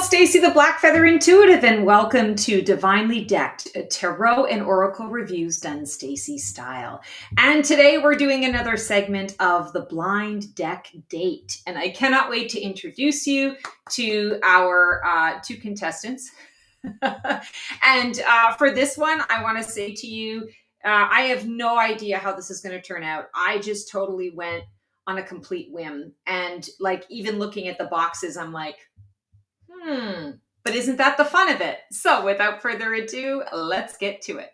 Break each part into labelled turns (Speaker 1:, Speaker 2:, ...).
Speaker 1: Stacy the Black Feather Intuitive, and welcome to Divinely Decked, Tarot and Oracle Reviews done Stacy style. And today we're doing another segment of the Blind Deck Date. And I cannot wait to introduce you to our two contestants. And for this one, I want to say to you, I have no idea how this is going to turn out. I just totally went on a complete whim. And like, even looking at the boxes, I'm like, but isn't that the fun of it? So without further ado, let's get to it.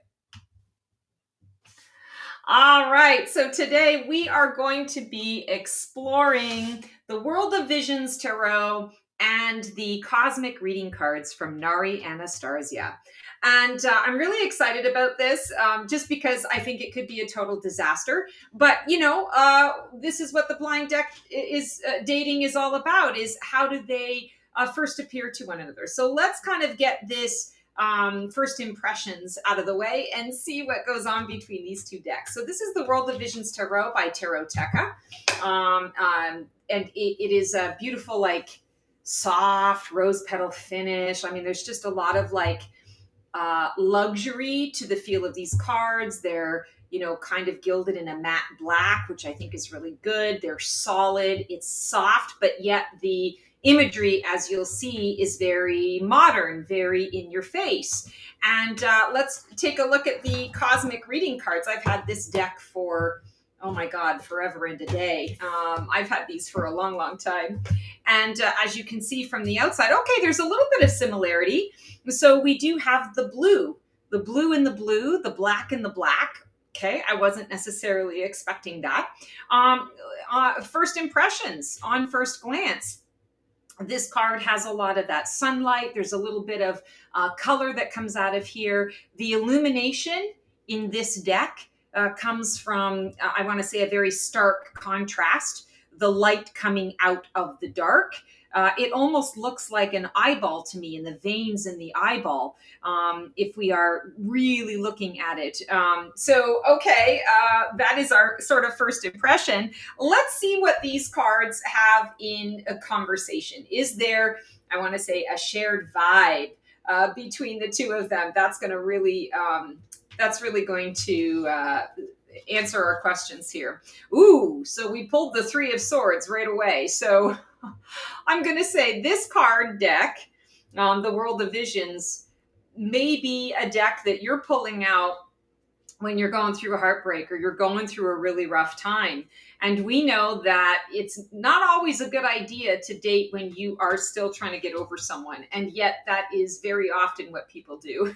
Speaker 1: All right, so today we are going to be exploring the World of Visions Tarot and the Cosmic Reading Cards from Nari Anastasia. And I'm really excited about this just because I think it could be a total disaster. But, this is what the blind deck is dating is all about, is how do they first appear to one another. So let's kind of get this first impressions out of the way and see what goes on between these two decks. So this is the World of Visions Tarot by Taroteca. And it is a beautiful, like, soft rose petal finish. I mean, there's just a lot of like luxury to the feel of these cards. They're, kind of gilded in a matte black, which I think is really good. They're solid. It's soft, but yet the imagery, as you'll see, is very modern, very in your face. And let's take a look at the Cosmic Reading Cards. I've had this deck for, oh my God, forever and a day. I've had these for a long, long time. And as you can see from the outside, okay, there's a little bit of similarity. So we do have the blue and the blue, the black and the black. Okay, I wasn't necessarily expecting that. First impressions on first glance. This card has a lot of that sunlight. There's a little bit of color that comes out of here. The illumination in this deck comes from, I want to say, a very stark contrast. The light coming out of the dark. It almost looks like an eyeball to me, in the veins in the eyeball, if we are really looking at it. That is our sort of first impression. Let's see what these cards have in a conversation. Is there, I want to say, a shared vibe between the two of them? That's going to really, going to answer our questions here. Ooh, so we pulled the Three of Swords right away. So I'm going to say this card deck, the World of Visions, may be a deck that you're pulling out when you're going through a heartbreak or you're going through a really rough time. And we know that it's not always a good idea to date when you are still trying to get over someone. And yet that is very often what people do.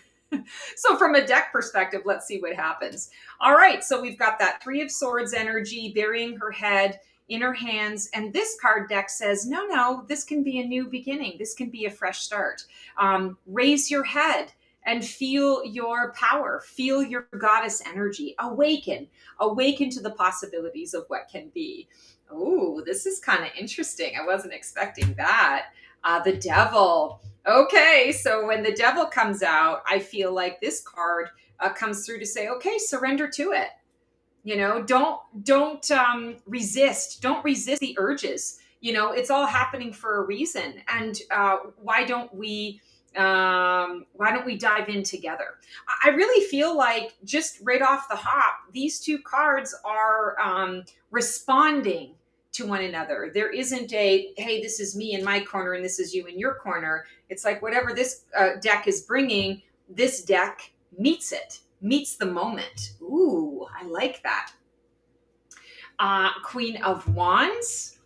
Speaker 1: So from a deck perspective, let's see what happens. All right, so we've got that Three of Swords energy, burying her head in her hands. And this card deck says, no, this can be a new beginning. This can be a fresh start. Raise your head and feel your power. Feel your goddess energy. Awaken to the possibilities of what can be. Oh, this is kind of interesting. I wasn't expecting that. The Devil. Okay, so when the Devil comes out, I feel like this card comes through to say, okay, surrender to it. Don't resist. Don't resist the urges. It's all happening for a reason. And why don't we dive in together? I really feel like, just right off the hop, these two cards are responding to one another. There isn't a, hey, this is me in my corner and this is you in your corner. It's like whatever this deck is bringing, this deck meets the moment. Ooh, I like that. Queen of Wands.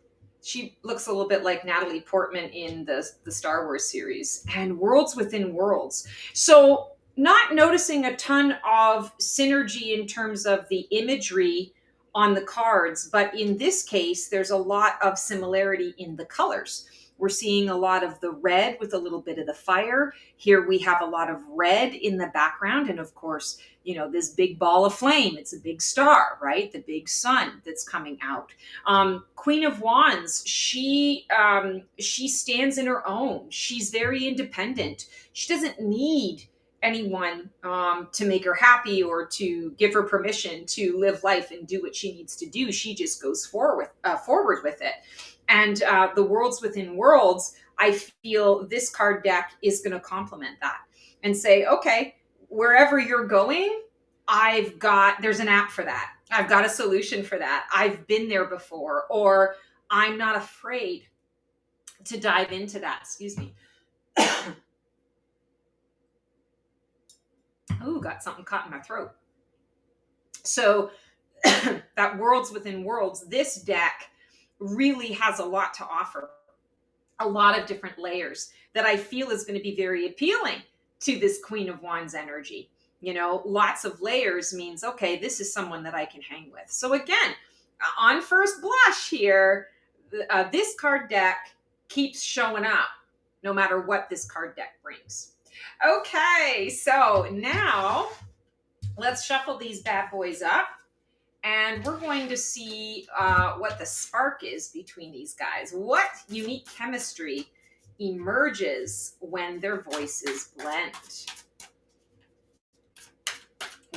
Speaker 1: She looks a little bit like Natalie Portman in the Star Wars series. And Worlds Within Worlds. So not noticing a ton of synergy in terms of the imagery on the cards, but in this case, there's a lot of similarity in the colors. We're seeing a lot of the red with a little bit of the fire. Here we have a lot of red in the background. And of course, this big ball of flame, it's a big star, right? The big sun that's coming out. Queen of Wands, she stands in her own. She's very independent. She doesn't need anyone to make her happy or to give her permission to live life and do what she needs to do. She just goes forward with it. And the Worlds Within Worlds, I feel this card deck is going to complement that and say, okay, wherever you're going, there's an app for that. I've got a solution for that. I've been there before, or I'm not afraid to dive into that. Excuse me. Ooh, got something caught in my throat. So that worlds within worlds, this deck really has a lot to offer, a lot of different layers that I feel is going to be very appealing to this Queen of Wands energy. Lots of layers means, okay, this is someone that I can hang with. So again, on first blush here, this card deck keeps showing up no matter what this card deck brings. Okay, so now let's shuffle these bad boys up. And we're going to see what the spark is between these guys. What unique chemistry emerges when their voices blend?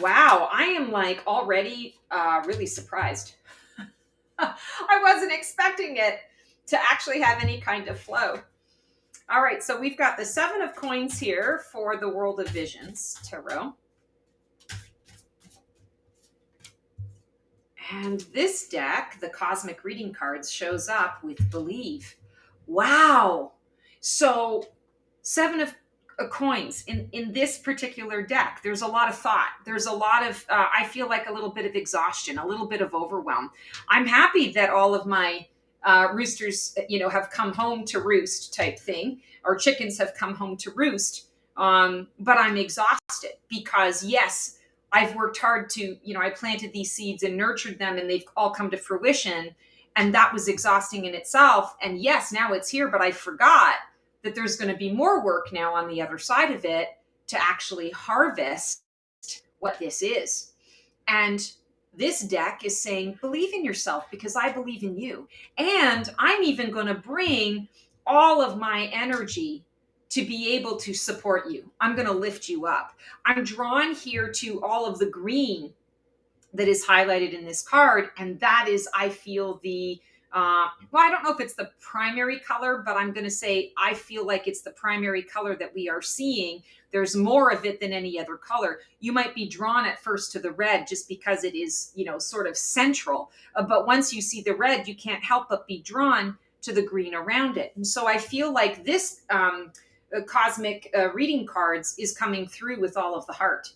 Speaker 1: Wow, I am like already really surprised. I wasn't expecting it to actually have any kind of flow. All right, so we've got the 7 of coins here for the World of Visions Tarot. And this deck, the Cosmic Reading Cards, shows up with Believe. Wow. So 7 of coins in this particular deck. There's a lot of thought. There's a lot of, I feel like a little bit of exhaustion, a little bit of overwhelm. I'm happy that all of my roosters, have come home to roost type thing, or chickens have come home to roost. But I'm exhausted because, yes, I've worked hard to, I planted these seeds and nurtured them and they've all come to fruition. And that was exhausting in itself. And yes, now it's here, but I forgot that there's going to be more work now on the other side of it to actually harvest what this is. And this deck is saying, believe in yourself because I believe in you. And I'm even going to bring all of my energy to be able to support you. I'm going to lift you up. I'm drawn here to all of the green that is highlighted in this card. And that is, I feel well, I don't know if it's the primary color, but I'm going to say I feel like it's the primary color that we are seeing. There's more of it than any other color. You might be drawn at first to the red just because it is, sort of central. But once you see the red, you can't help but be drawn to the green around it. And so I feel like this cosmic reading cards is coming through with all of the heart.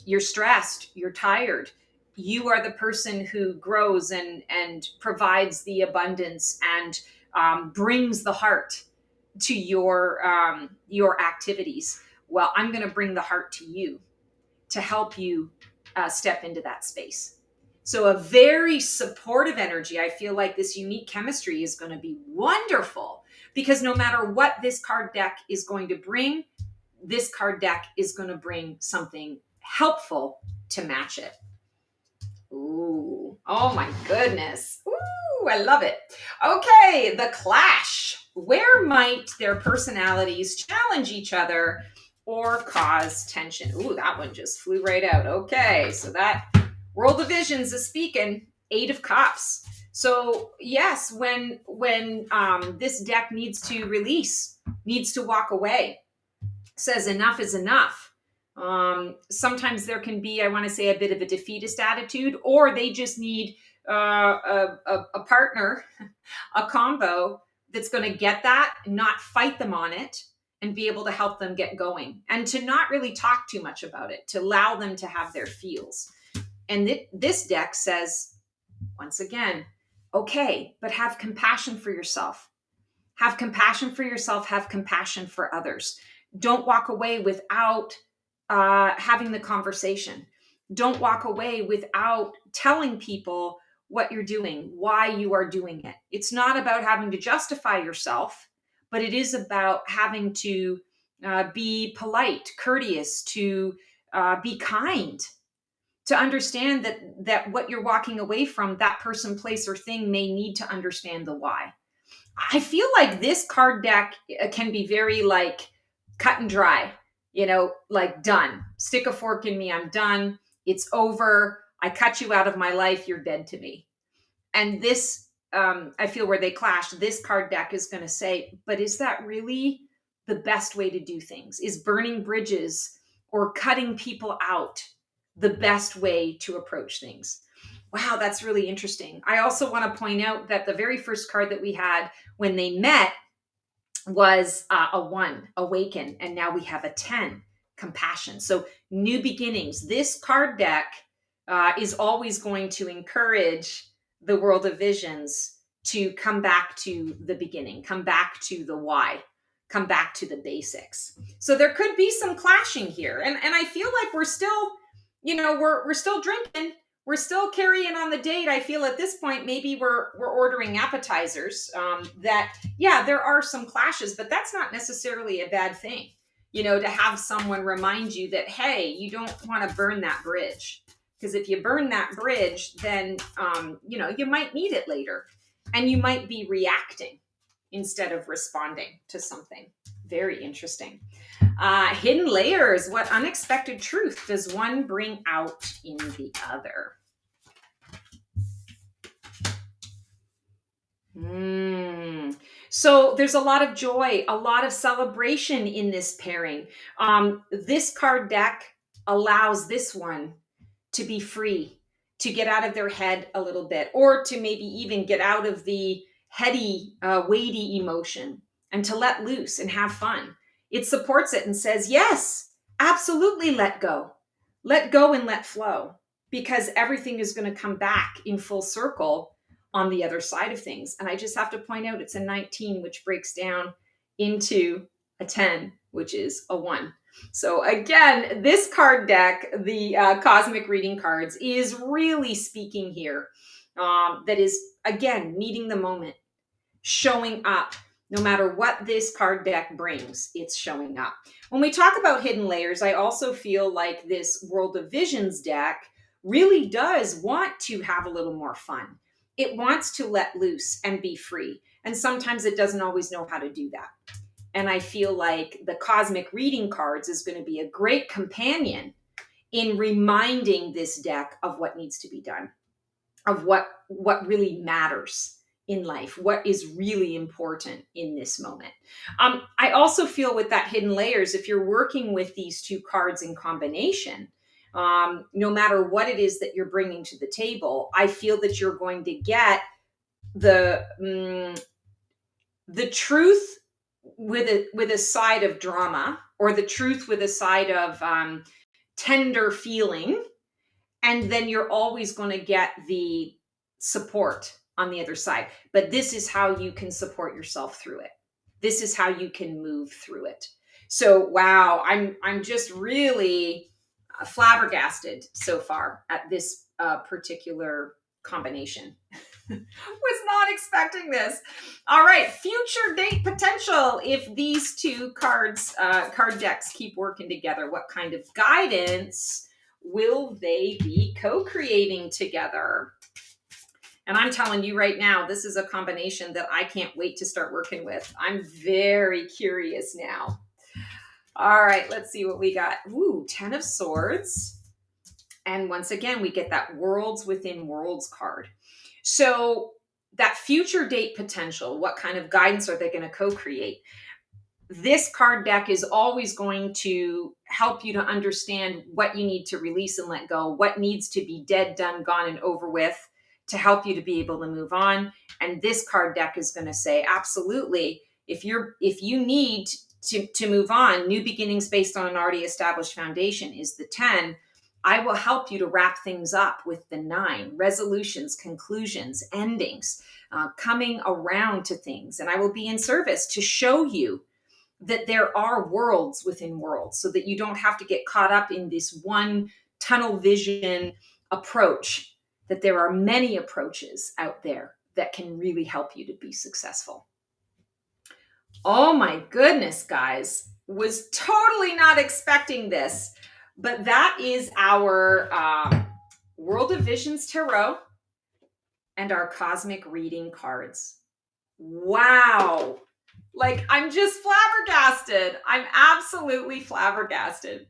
Speaker 1: You're stressed, you're tired. You are the person who grows and provides the abundance and brings the heart to your activities. Well, I'm going to bring the heart to you to help you step into that space. So a very supportive energy. I feel like this unique chemistry is going to be wonderful because no matter what this card deck is going to bring, this card deck is going to bring something helpful to match it. Ooh, oh my goodness. Ooh, I love it. Okay, the clash. Where might their personalities challenge each other or cause tension? Ooh, that one just flew right out. Okay, so that World of Visions is speaking. 8 of Cups. So yes, when this deck needs to release, needs to walk away, says enough is enough. Sometimes there can be, I want to say, a bit of a defeatist attitude, or they just need a partner, a combo that's going to get that, not fight them on it, and be able to help them get going, and to not really talk too much about it, to allow them to have their feels. And this deck says, once again, okay, but have compassion for yourself. Have compassion for yourself. Have compassion for others. Don't walk away without having the conversation. Don't walk away without telling people what you're doing, why you are doing it. It's not about having to justify yourself, but it is about having to be polite, courteous, to be kind, to understand that what you're walking away from, that person, place, or thing may need to understand the why. I feel like this card deck can be very like cut and dry, like done. Stick a fork in me, I'm done. It's over. I cut you out of my life. You're dead to me. And this I feel where they clash, this card deck is going to say, but is that really the best way to do things? Is burning bridges or cutting people out the best way to approach things? Wow, that's really interesting. I also want to point out that the very first card that we had when they met was a 1, awaken, and now we have a 10, compassion. So new beginnings. This card deck is always going to encourage the world of visions to come back to the beginning, come back to the why, come back to the basics. So there could be some clashing here, and I feel like we're still, we're still drinking, we're still carrying on the date. I feel at this point maybe we're ordering appetizers. That yeah, there are some clashes, but that's not necessarily a bad thing. To have someone remind you that, hey, you don't want to burn that bridge, because if you burn that bridge, then you might need it later, and you might be reacting instead of responding to something. Very interesting. Hidden layers. What unexpected truth does one bring out in the other? So there's a lot of joy, a lot of celebration in this pairing. This card deck allows this one to be free, to get out of their head a little bit, or to maybe even get out of the heady, weighty emotion and to let loose and have fun. It supports it and says, yes, absolutely let go. Let go and let flow, because everything is going to come back in full circle on the other side of things. And I just have to point out it's a 19, which breaks down into a 10, which is a 1. So again, this card deck, the cosmic reading cards, is really speaking here. That is, again, meeting the moment, showing up. No matter what this card deck brings, it's showing up. When we talk about hidden layers, I also feel like this World of Visions deck really does want to have a little more fun. It wants to let loose and be free. And sometimes it doesn't always know how to do that. And I feel like the cosmic reading cards is going to be a great companion in reminding this deck of what needs to be done, of what really matters in life, what is really important in this moment. I also feel with that hidden layers, if you're working with these two cards in combination, no matter what it is that you're bringing to the table, I feel that you're going to get the truth with a side of drama, or the truth with a side of tender feeling, and then you're always going to get the support on the other side. But this is how you can support yourself through it. This is how you can move through it. So wow, I'm just really flabbergasted so far at this particular combination. Was not expecting this. All right, future date potential. If these two card decks keep working together, what kind of guidance will they be co-creating together? And I'm telling you right now, this is a combination that I can't wait to start working with. I'm very curious now. All right, let's see what we got. Ooh, 10 of Swords. And once again, we get that Worlds Within Worlds card. So that future date potential, what kind of guidance are they going to co-create? This card deck is always going to help you to understand what you need to release and let go, what needs to be dead, done, gone, and over with, to help you to be able to move on. And this card deck is going to say, absolutely, if you need to move on, new beginnings based on an already established foundation is the 10. I will help you to wrap things up with the 9, resolutions, conclusions, endings, coming around to things. And I will be in service to show you that there are worlds within worlds, so that you don't have to get caught up in this one tunnel vision approach, that there are many approaches out there that can really help you to be successful. Oh my goodness, guys, was totally not expecting this. But that is our World of Visions Tarot and our cosmic reading cards. Wow. Like, I'm just flabbergasted. I'm absolutely flabbergasted.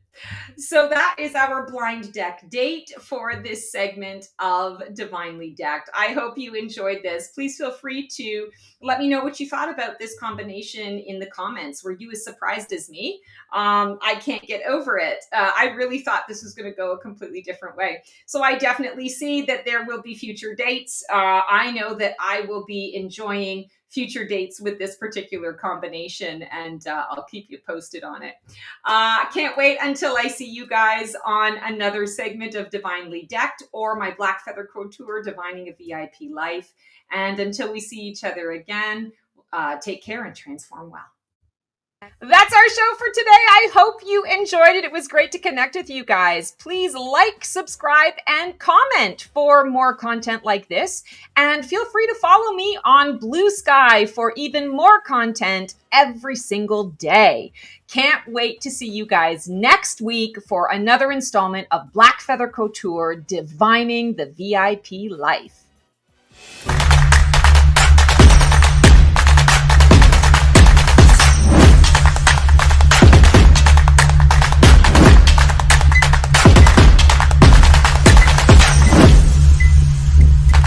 Speaker 1: So that is our blind deck date for this segment of Divinely Decked. I hope you enjoyed this. Please feel free to let me know what you thought about this combination in the comments. Were you as surprised as me? I can't get over it. I really thought this was going to go a completely different way. So I definitely see that there will be future dates. I know that I will be enjoying future dates with this particular combination, and I'll keep you posted on it. Can't wait until I see you guys on another segment of Divinely Decked or my Black Feather Couture, Divining a VIP Life. And until we see each other again, take care and transform well. That's our show for today. I hope you enjoyed it. It was great to connect with you guys. Please like, subscribe, and comment for more content like this. And feel free to follow me on Blue Sky for even more content every single day. Can't wait to see you guys next week for another installment of Black Feather Couture, Divining the VIP Life.